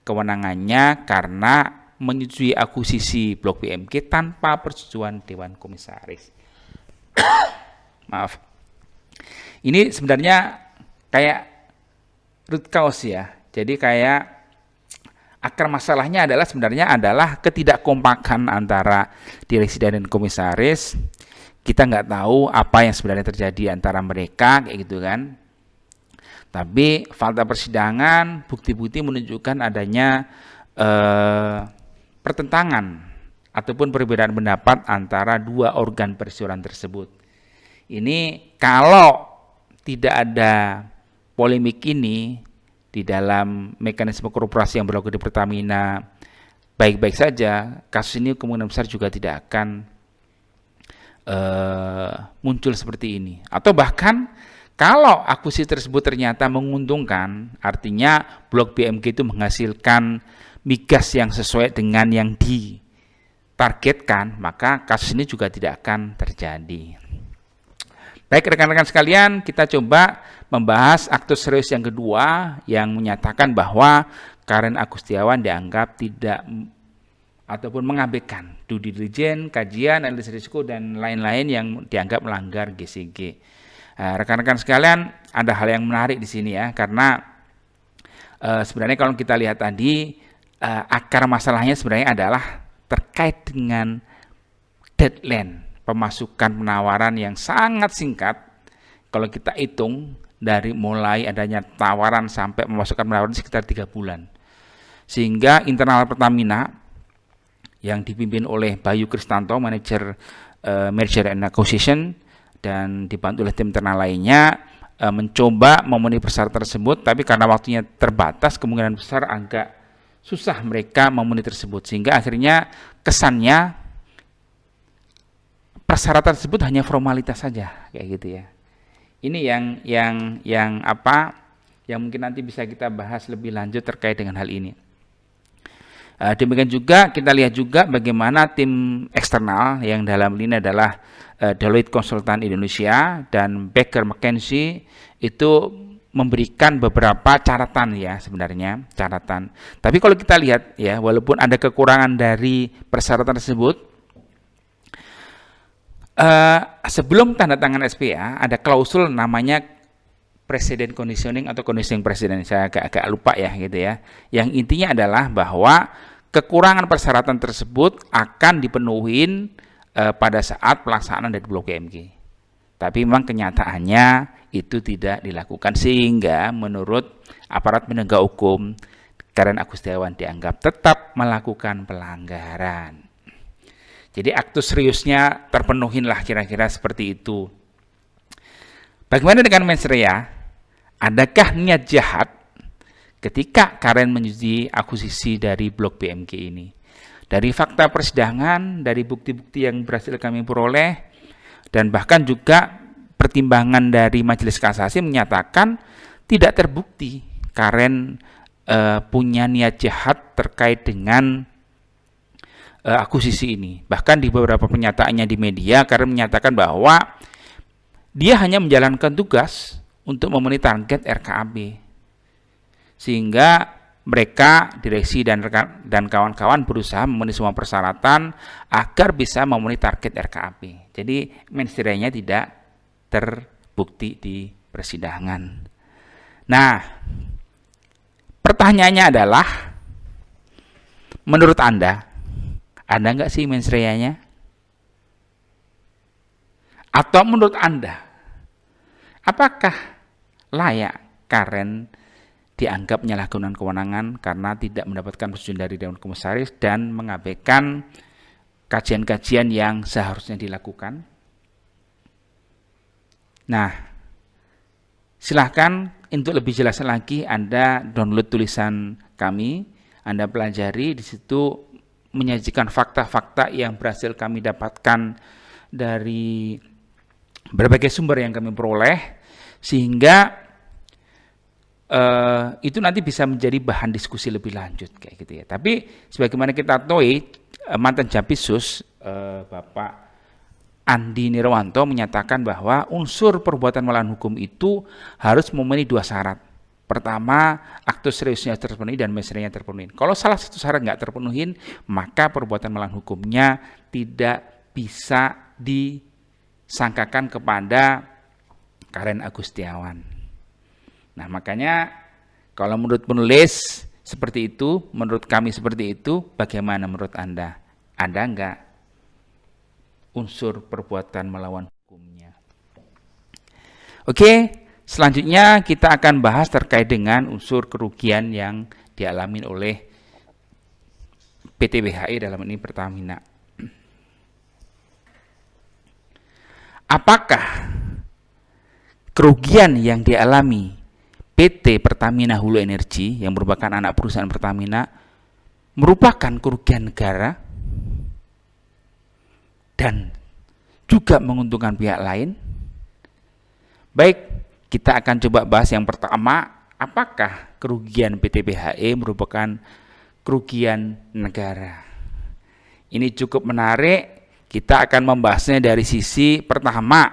kewenangannya karena menyetujui akuisisi Blok BMG tanpa persetujuan Dewan Komisaris. Maaf. Ini sebenarnya kayak root cause ya. Jadi kayak akar masalahnya adalah ketidakkompakan antara direksi dan komisaris. Kita nggak tahu apa yang sebenarnya terjadi antara mereka, kayak gitu kan. Tapi fakta persidangan, bukti-bukti menunjukkan adanya pertentangan ataupun perbedaan pendapat antara dua organ persidangan tersebut. Ini kalau tidak ada polemik ini di dalam mekanisme korporasi yang berlaku di Pertamina baik-baik saja, kasus ini kemungkinan besar juga tidak akan muncul seperti ini. Atau bahkan kalau akuisisi tersebut ternyata menguntungkan, artinya Blok BMG itu menghasilkan migas yang sesuai dengan yang ditargetkan, maka kasus ini juga tidak akan terjadi. Baik rekan-rekan sekalian, kita coba membahas aktus reus yang kedua yang menyatakan bahwa Karen Agustiawan dianggap tidak ataupun mengabaikan due diligence, kajian, analisis risiko, dan lain-lain yang dianggap melanggar GCG. Rekan-rekan sekalian, ada hal yang menarik di sini ya, karena sebenarnya kalau kita lihat tadi akar masalahnya sebenarnya adalah terkait dengan deadline pemasukan penawaran yang sangat singkat. Kalau kita hitung dari mulai adanya tawaran sampai pemasukan penawaran sekitar 3 bulan, sehingga internal Pertamina yang dipimpin oleh Bayu Kristanto, manajer merger and acquisition, dan dibantu oleh tim internal lainnya mencoba memenuhi persyaratan tersebut, tapi karena waktunya terbatas kemungkinan besar agak susah mereka memenuhi tersebut, sehingga akhirnya kesannya persyaratan tersebut hanya formalitas saja, kayak gitu ya. Ini yang apa? Yang mungkin nanti bisa kita bahas lebih lanjut terkait dengan hal ini. Demikian juga kita lihat juga bagaimana tim eksternal yang dalam ini adalah Deloitte Konsultan Indonesia dan Baker McKenzie itu memberikan beberapa catatan ya, sebenarnya catatan. Tapi kalau kita lihat ya, walaupun ada kekurangan dari persyaratan tersebut, sebelum tanda tangan SPA ada klausul namanya President Conditioning atau Conditioning President, saya agak lupa ya gitu ya. Yang intinya adalah bahwa kekurangan persyaratan tersebut akan dipenuhi pada saat pelaksanaan dari blok PMG. Tapi memang kenyataannya itu tidak dilakukan, sehingga menurut aparat penegak hukum Karen Agustiawan dianggap tetap melakukan pelanggaran. Jadi aktus seriusnya terpenuhin lah, kira-kira seperti itu. Bagaimana dengan mens rea? Adakah niat jahat ketika Karen menyetujui akuisisi dari blok BMG ini? Dari fakta persidangan, dari bukti-bukti yang berhasil kami peroleh, dan bahkan juga pertimbangan dari Majelis Kasasi menyatakan tidak terbukti Karen punya niat jahat terkait dengan akuisisi ini. Bahkan di beberapa pernyataannya di media, Karen menyatakan bahwa dia hanya menjalankan tugas untuk memenuhi target RKAB, sehingga mereka, direksi dan kawan-kawan berusaha memenuhi semua persyaratan agar bisa memenuhi target RKAB. Jadi mens rea-nya tidak terbukti di persidangan. Nah, pertanyaannya adalah, menurut Anda, ada nggak sih mens rea-nya? Atau menurut Anda, apakah layak Karen dianggap menyalahgunakan kewenangan karena tidak mendapatkan persetujuan dari Dewan Komisaris dan mengabaikan kajian-kajian yang seharusnya dilakukan? Nah, silahkan untuk lebih jelas lagi Anda download tulisan kami, Anda pelajari, di situ menyajikan fakta-fakta yang berhasil kami dapatkan dari berbagai sumber yang kami peroleh, sehingga itu nanti bisa menjadi bahan diskusi lebih lanjut kayak gitu ya. Tapi sebagaimana kita tahu, mantan Jampitsus Bapak Andi Nirwanto menyatakan bahwa unsur perbuatan melawan hukum itu harus memenuhi dua syarat. Pertama, aktus seriusnya terpenuhi dan mens rea-nya terpenuhi. Kalau salah satu syarat nggak terpenuhi, maka perbuatan melawan hukumnya tidak bisa disangkakan kepada Karen Agustiawan. Nah, makanya kalau menurut penulis seperti itu, menurut kami seperti itu, bagaimana menurut Anda? Ada enggak unsur perbuatan melawan hukumnya? Oke, selanjutnya kita akan bahas terkait dengan unsur kerugian yang dialami oleh PT BHI dalam ini Pertamina. Apakah kerugian yang dialami PT Pertamina Hulu Energi yang merupakan anak perusahaan Pertamina merupakan kerugian negara dan juga menguntungkan pihak lain? Baik, kita akan coba bahas yang pertama, apakah kerugian PT BHI merupakan kerugian negara? Ini cukup menarik, kita akan membahasnya dari sisi pertama,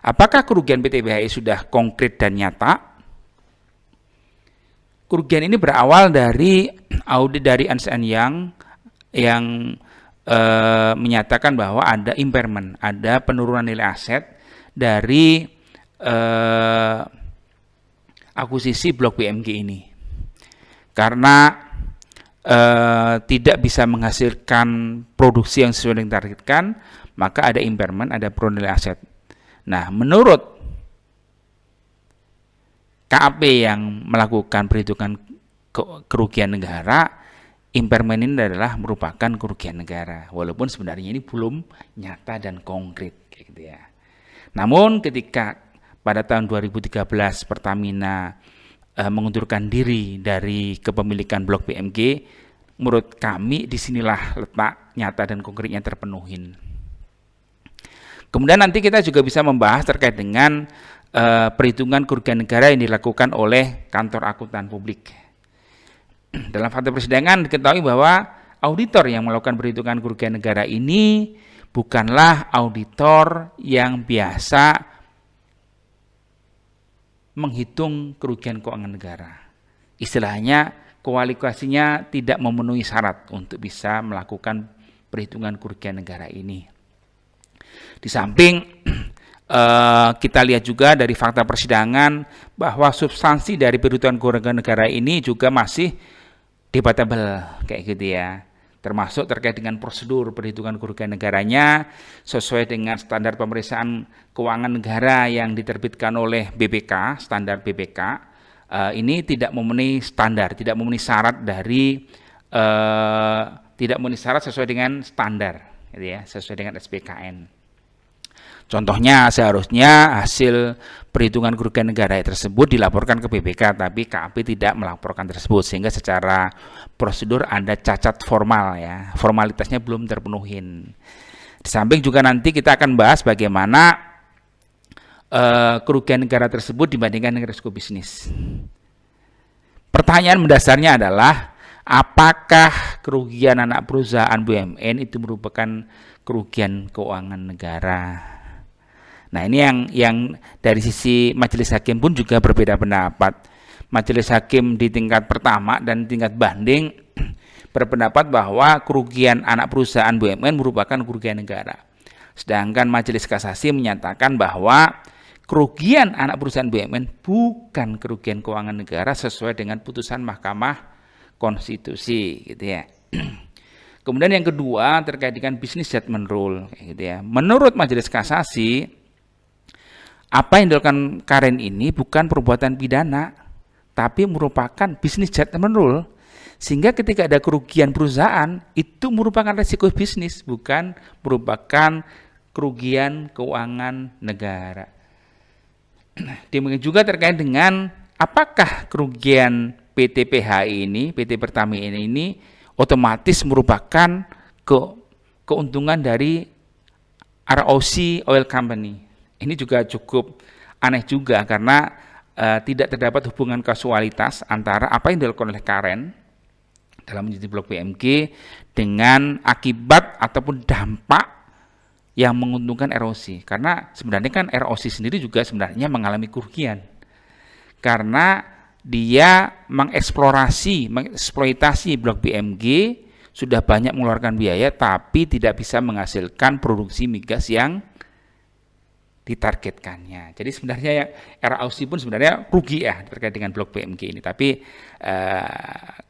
apakah kerugian PT BHI sudah konkret dan nyata? Kerugian ini berawal dari audit dari Ernst & Young yang menyatakan bahwa ada impairment, ada penurunan nilai aset dari akuisisi blok BMG ini. Karena tidak bisa menghasilkan produksi yang sesuai dengan ditargetkan, maka ada impairment, ada penurunan nilai aset. Nah, menurut KAP yang melakukan perhitungan kerugian negara, impairment ini adalah merupakan kerugian negara, walaupun sebenarnya ini belum nyata dan konkret kayak gitu ya. Namun ketika pada tahun 2013 Pertamina mengundurkan diri dari kepemilikan blok BMG, menurut kami disinilah letak nyata dan konkretnya terpenuhin. Kemudian nanti kita juga bisa membahas terkait dengan perhitungan kerugian negara yang dilakukan oleh kantor akuntan publik. Dalam fakta persidangan diketahui bahwa auditor yang melakukan perhitungan kerugian negara ini bukanlah auditor yang biasa menghitung kerugian keuangan negara. Istilahnya kualifikasinya tidak memenuhi syarat untuk bisa melakukan perhitungan kerugian negara ini. Di samping kita lihat juga dari fakta persidangan bahwa substansi dari perhitungan kerugian negara ini juga masih debatable kayak gitu ya. Termasuk terkait dengan prosedur perhitungan kerugian negaranya sesuai dengan standar pemeriksaan keuangan negara yang diterbitkan oleh BPK, standar BPK. Ini tidak memenuhi standar, tidak memenuhi syarat dari tidak memenuhi syarat sesuai dengan standar, gitu ya, sesuai dengan SPKN. Contohnya seharusnya hasil perhitungan kerugian negara tersebut dilaporkan ke BPK, tapi KAP tidak melaporkan tersebut, sehingga secara prosedur ada cacat formal ya, formalitasnya belum terpenuhi. Di samping juga nanti kita akan bahas bagaimana kerugian negara tersebut dibandingkan dengan risiko bisnis. Pertanyaan mendasarnya adalah apakah kerugian anak perusahaan BUMN itu merupakan kerugian keuangan negara? Nah, ini yang dari sisi majelis hakim pun juga berbeda pendapat. Majelis hakim di tingkat pertama dan tingkat banding berpendapat bahwa kerugian anak perusahaan BUMN merupakan kerugian negara. Sedangkan majelis kasasi menyatakan bahwa kerugian anak perusahaan BUMN bukan kerugian keuangan negara sesuai dengan putusan Mahkamah Konstitusi, gitu ya. Kemudian yang kedua terkait dengan business judgment rule, gitu ya. Menurut majelis kasasi, apa yang dilakukan Karen ini bukan perbuatan pidana, tapi merupakan business judgment rule. Sehingga ketika ada kerugian perusahaan, itu merupakan resiko bisnis, bukan merupakan kerugian keuangan negara. Demikian juga terkait dengan apakah kerugian PT PHI ini, PT Pertamina ini otomatis merupakan keuntungan dari ROC Oil Company. Ini juga cukup aneh juga karena tidak terdapat hubungan kasualitas antara apa yang dilakukan oleh Karen dalam menjadi blok BMG dengan akibat ataupun dampak yang menguntungkan ROC. Karena sebenarnya kan ROC sendiri juga sebenarnya mengalami kerugian karena dia mengeksploitasi blok BMG, sudah banyak mengeluarkan biaya tapi tidak bisa menghasilkan produksi migas yang ditargetkannya. Jadi sebenarnya ya, ROC pun sebenarnya rugi ya terkait dengan blok BMG ini. Tapi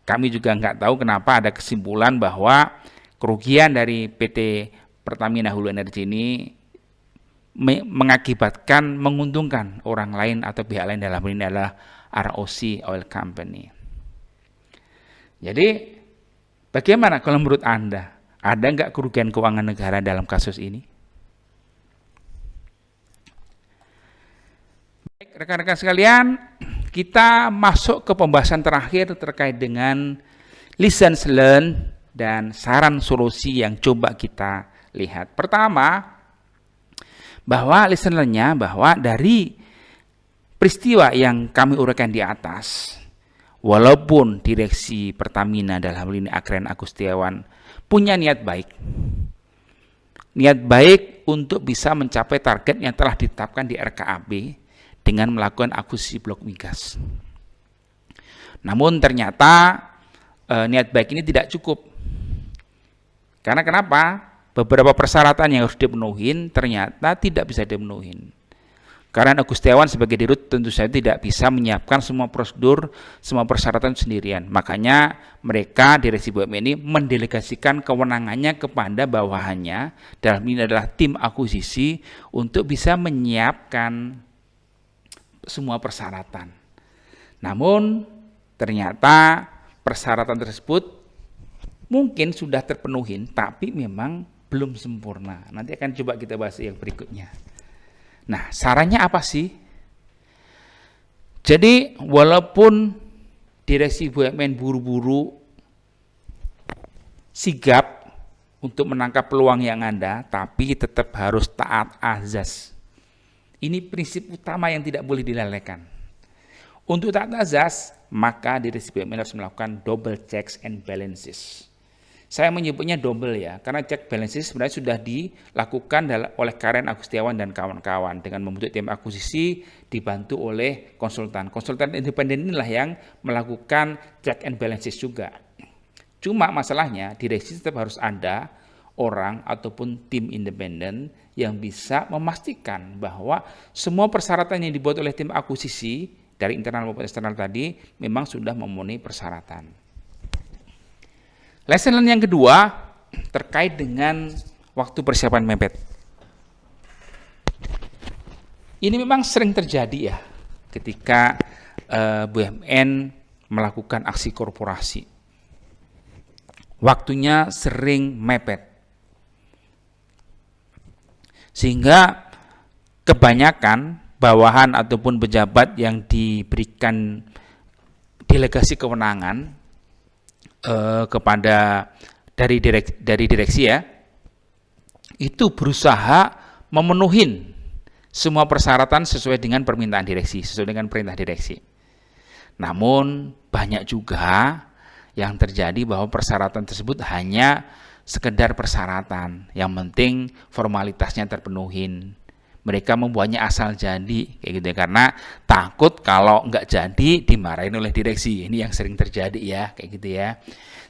kami juga nggak tahu kenapa ada kesimpulan bahwa kerugian dari PT Pertamina Hulu Energi ini mengakibatkan menguntungkan orang lain atau pihak lain, dalam ini adalah ROC Oil Company. Jadi bagaimana kalau menurut Anda? Ada nggak kerugian keuangan negara dalam kasus ini? Baik, rekan-rekan sekalian, kita masuk ke pembahasan terakhir terkait dengan lessons learned dan saran solusi yang coba kita lihat. Pertama, bahwa lesson learn-nya bahwa dari peristiwa yang kami uraikan di atas, walaupun direksi Pertamina dalam hal ini Akren Agustiawan punya niat baik untuk bisa mencapai target yang telah ditetapkan di RKAB dengan melakukan akuisisi blok migas. Namun ternyata niat baik ini tidak cukup. Karena kenapa? Beberapa persyaratan yang harus dipenuhi ternyata tidak bisa dipenuhi. Karena Agustiawan sebagai dirut tentu saja tidak bisa menyiapkan semua prosedur, semua persyaratan sendirian. Makanya mereka direksi BUMN ini mendelegasikan kewenangannya kepada bawahannya, dalam ini adalah tim akuisisi, untuk bisa menyiapkan semua persyaratan. Namun ternyata persyaratan tersebut mungkin sudah terpenuhi, tapi memang belum sempurna. Nanti akan coba kita bahas yang berikutnya. Nah, sarannya apa sih? Jadi, walaupun direksi BUMN buru-buru sigap untuk menangkap peluang yang ada, tapi tetap harus taat azas. Ini prinsip utama yang tidak boleh dilalaikan. Untuk taat azas, maka direksi BUMN harus melakukan double checks and balances. Saya menyebutnya double ya, karena check balances sebenarnya sudah dilakukan oleh Karen Agustiawan dan kawan-kawan dengan membentuk tim akuisisi dibantu oleh konsultan. Konsultan independen inilah yang melakukan check and balances juga. Cuma masalahnya direksi tetap harus ada orang ataupun tim independen yang bisa memastikan bahwa semua persyaratan yang dibuat oleh tim akuisisi dari internal maupun eksternal tadi memang sudah memenuhi persyaratan. Lesson learn yang kedua terkait dengan waktu persiapan mepet. Ini memang sering terjadi ya ketika BUMN melakukan aksi korporasi. Waktunya sering mepet. Sehingga kebanyakan bawahan ataupun pejabat yang diberikan delegasi kewenangan kepada dari direksi ya, itu berusaha memenuhi semua persyaratan sesuai dengan permintaan direksi, sesuai dengan perintah direksi. Namun banyak juga yang terjadi bahwa persyaratan tersebut hanya sekedar persyaratan, yang penting formalitasnya terpenuhi. Mereka membuatnya asal jadi kayak gitu ya, karena takut kalau nggak jadi dimarahin oleh direksi. Ini yang sering terjadi ya kayak gitu ya.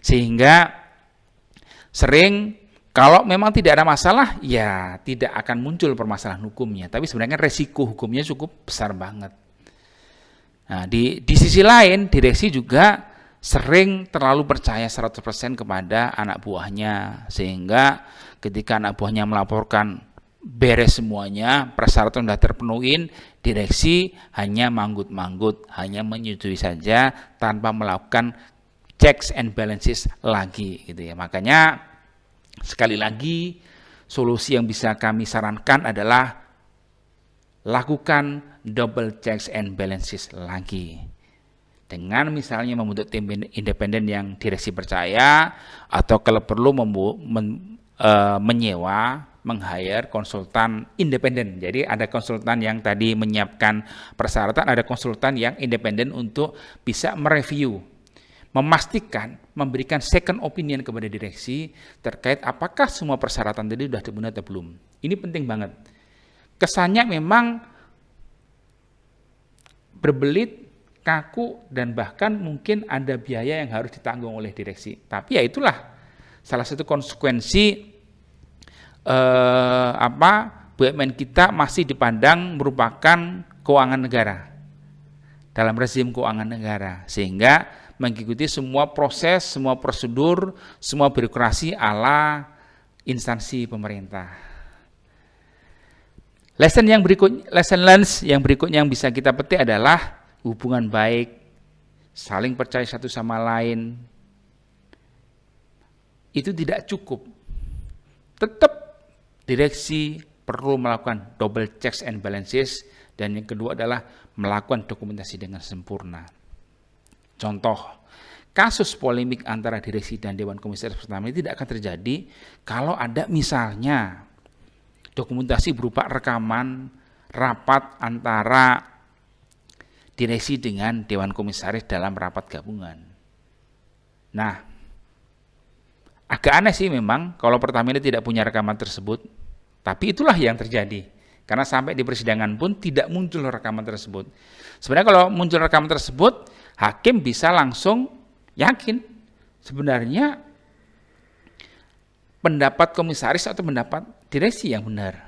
Sehingga sering kalau memang tidak ada masalah ya tidak akan muncul permasalahan hukumnya, tapi sebenarnya resiko hukumnya cukup besar banget. Nah, di sisi lain direksi juga sering terlalu percaya 100% kepada anak buahnya, sehingga ketika anak buahnya melaporkan beres semuanya, persyaratan sudah terpenuhi, direksi hanya manggut-manggut, hanya menyetujui saja tanpa melakukan checks and balances lagi gitu ya. Makanya sekali lagi solusi yang bisa kami sarankan adalah lakukan double checks and balances lagi. Dengan misalnya membentuk tim independen yang direksi percaya, atau kalau perlu menyewa, meng-hire konsultan independen. Jadi ada konsultan yang tadi menyiapkan persyaratan, ada konsultan yang independen untuk bisa mereview, memastikan, memberikan second opinion kepada direksi terkait apakah semua persyaratan tadi sudah terpenuhi atau belum. Ini penting banget. Kesannya memang berbelit, kaku, dan bahkan mungkin ada biaya yang harus ditanggung oleh direksi. Tapi ya itulah salah satu konsekuensi BUMN kita masih dipandang merupakan keuangan negara, dalam rezim keuangan negara, sehingga mengikuti semua proses, semua prosedur, semua birokrasi ala instansi pemerintah. Lesson learned yang berikutnya yang bisa kita petik adalah hubungan baik, saling percaya satu sama lain, itu tidak cukup. Tetap direksi perlu melakukan double checks and balances, dan yang kedua adalah melakukan dokumentasi dengan sempurna. Contoh, kasus polemik antara direksi dan Dewan Komisaris Pertamina tidak akan terjadi kalau ada misalnya dokumentasi berupa rekaman rapat antara direksi dengan Dewan Komisaris dalam rapat gabungan. Nah, agak aneh sih memang kalau Pertamina tidak punya rekaman tersebut, tapi itulah yang terjadi. Karena sampai di persidangan pun tidak muncul rekaman tersebut. Sebenarnya kalau muncul rekaman tersebut, hakim bisa langsung yakin sebenarnya pendapat komisaris atau pendapat direksi yang benar.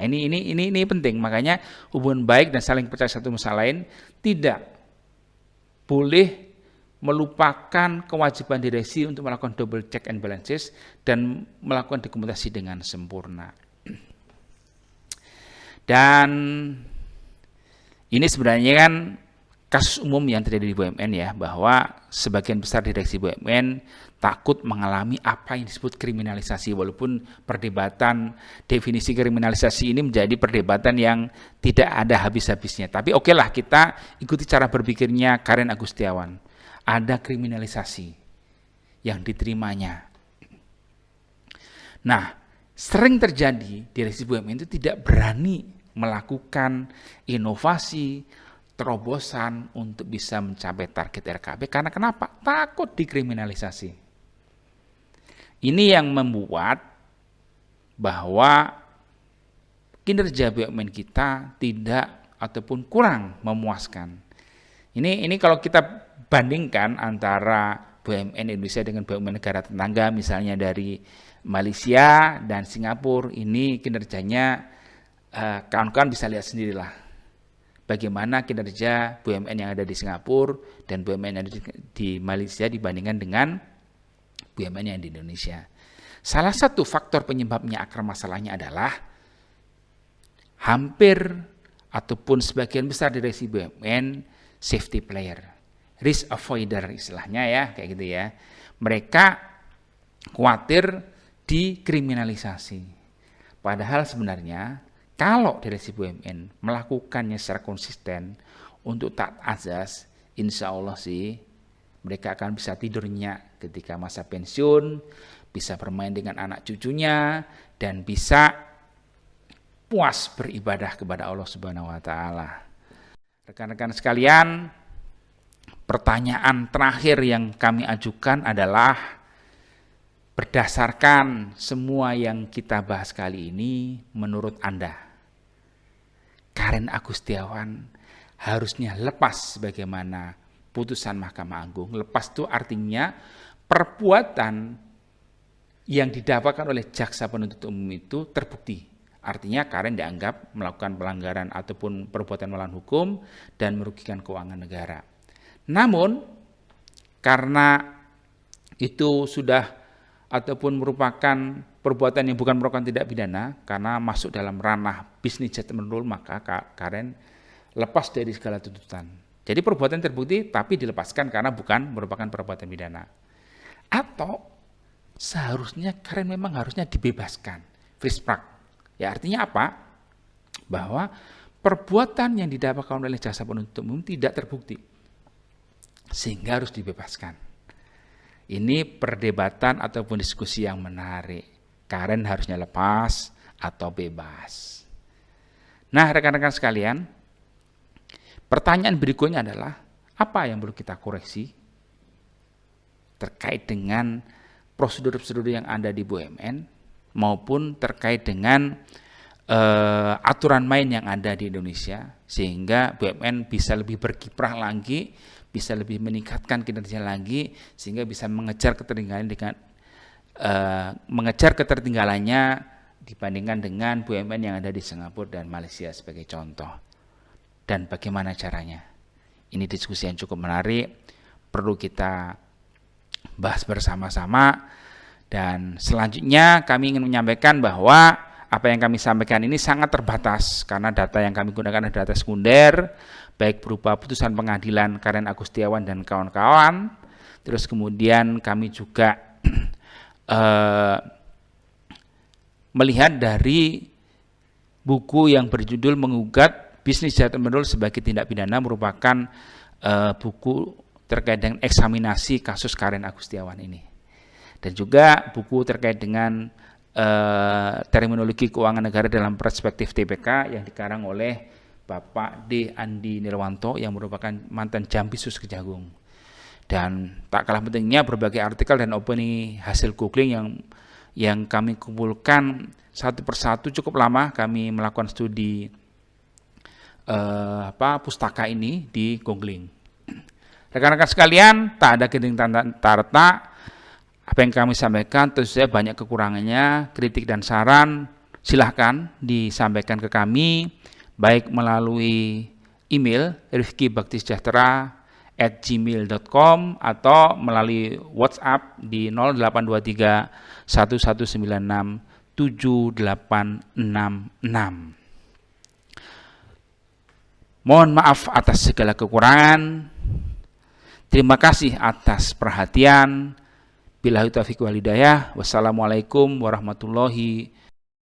Nah, ini penting. Makanya hubungan baik dan saling percaya satu sama lain tidak boleh melupakan kewajiban direksi untuk melakukan double check and balances dan melakukan dokumentasi dengan sempurna. Dan ini sebenarnya kan kasus umum yang terjadi di BUMN ya, bahwa sebagian besar direksi BUMN takut mengalami apa yang disebut kriminalisasi, walaupun perdebatan definisi kriminalisasi ini menjadi perdebatan yang tidak ada habis-habisnya. Tapi oke lah, kita ikuti cara berpikirnya Karen Agustiawan. Ada kriminalisasi yang diterimanya. Nah, sering terjadi direksi BUMN itu tidak berani melakukan inovasi, terobosan untuk bisa mencapai target RKB. Karena kenapa? Takut dikriminalisasi. Ini yang membuat bahwa kinerja BUMN kita tidak ataupun kurang memuaskan. Ini kalau kita bandingkan antara BUMN Indonesia dengan BUMN negara tetangga, misalnya dari Malaysia dan Singapura, ini kinerjanya kawan-kawan bisa lihat sendirilah bagaimana kinerja BUMN yang ada di Singapura dan BUMN yang ada di Malaysia dibandingkan dengan BUMN yang di Indonesia. Salah satu faktor penyebabnya akar masalahnya adalah hampir ataupun sebagian besar direksi BUMN safety player, risk avoider istilahnya ya, kayak gitu ya. Mereka khawatir dikriminalisasi. Padahal sebenarnya kalau direksi BUMN melakukannya secara konsisten untuk taat azas, insya Allah sih mereka akan bisa tidurnya ketika masa pensiun, bisa bermain dengan anak cucunya, dan bisa puas beribadah kepada Allah Subhanahu wa Ta'ala. Rekan-rekan sekalian, pertanyaan terakhir yang kami ajukan adalah, berdasarkan semua yang kita bahas kali ini, menurut Anda, Karen Agustiawan harusnya lepas bagaimana putusan Mahkamah Agung? Lepas itu artinya perbuatan yang didakwakan oleh jaksa penuntut umum itu terbukti. Artinya Karen dianggap melakukan pelanggaran ataupun perbuatan melawan hukum dan merugikan keuangan negara. Namun karena itu sudah ataupun merupakan perbuatan yang bukan merupakan tindak pidana karena masuk dalam ranah bisnis judgment rule, maka Karen lepas dari segala tuntutan. Jadi perbuatan terbukti tapi dilepaskan karena bukan merupakan perbuatan pidana. Atau seharusnya Karen memang harusnya dibebaskan, free spark. Ya, artinya apa? Bahwa perbuatan yang didakwakan oleh jaksa penuntut umum tidak terbukti, sehingga harus dibebaskan. Ini perdebatan ataupun diskusi yang menarik. Karen harusnya lepas atau bebas. Nah, rekan-rekan sekalian, pertanyaan berikutnya adalah, apa yang perlu kita koreksi terkait dengan prosedur-prosedur yang ada di BUMN maupun terkait dengan aturan main yang ada di Indonesia, sehingga BUMN bisa lebih berkiprah lagi, bisa lebih meningkatkan kinerja lagi, sehingga bisa mengejar ketertinggalannya dibandingkan dengan BUMN yang ada di Singapura dan Malaysia sebagai contoh. Dan bagaimana caranya? Ini diskusi yang cukup menarik, perlu kita bahas bersama-sama. Dan selanjutnya kami ingin menyampaikan bahwa apa yang kami sampaikan ini sangat terbatas karena data yang kami gunakan adalah data sekunder, baik berupa putusan pengadilan Karen Agustiawan dan kawan-kawan. Terus kemudian kami juga melihat dari buku yang berjudul Mengugat Bisnis Judgment Rule sebagai Tindak Pidana, merupakan buku terkait dengan eksaminasi kasus Karen Agustiawan ini. Dan juga buku terkait dengan terminologi keuangan negara dalam perspektif TPK yang dikarang oleh Bapak D. Andi Nirwanto yang merupakan mantan Jampisus Kejagung. Dan tak kalah pentingnya berbagai artikel dan opini hasil googling yang kami kumpulkan satu persatu. Cukup lama kami melakukan studi pustaka ini di googling. Rekan-rekan sekalian, tak ada genting tak retak. Apa yang kami sampaikan tentu saja banyak kekurangannya, kritik dan saran silahkan disampaikan ke kami, baik melalui email rifkibaktisejahtera@gmail.com atau melalui WhatsApp di 0823 1196 7866. Mohon maaf atas segala kekurangan. Terima kasih atas perhatian. Billahi taufiq wal hidayah. Wassalamualaikum warahmatullahi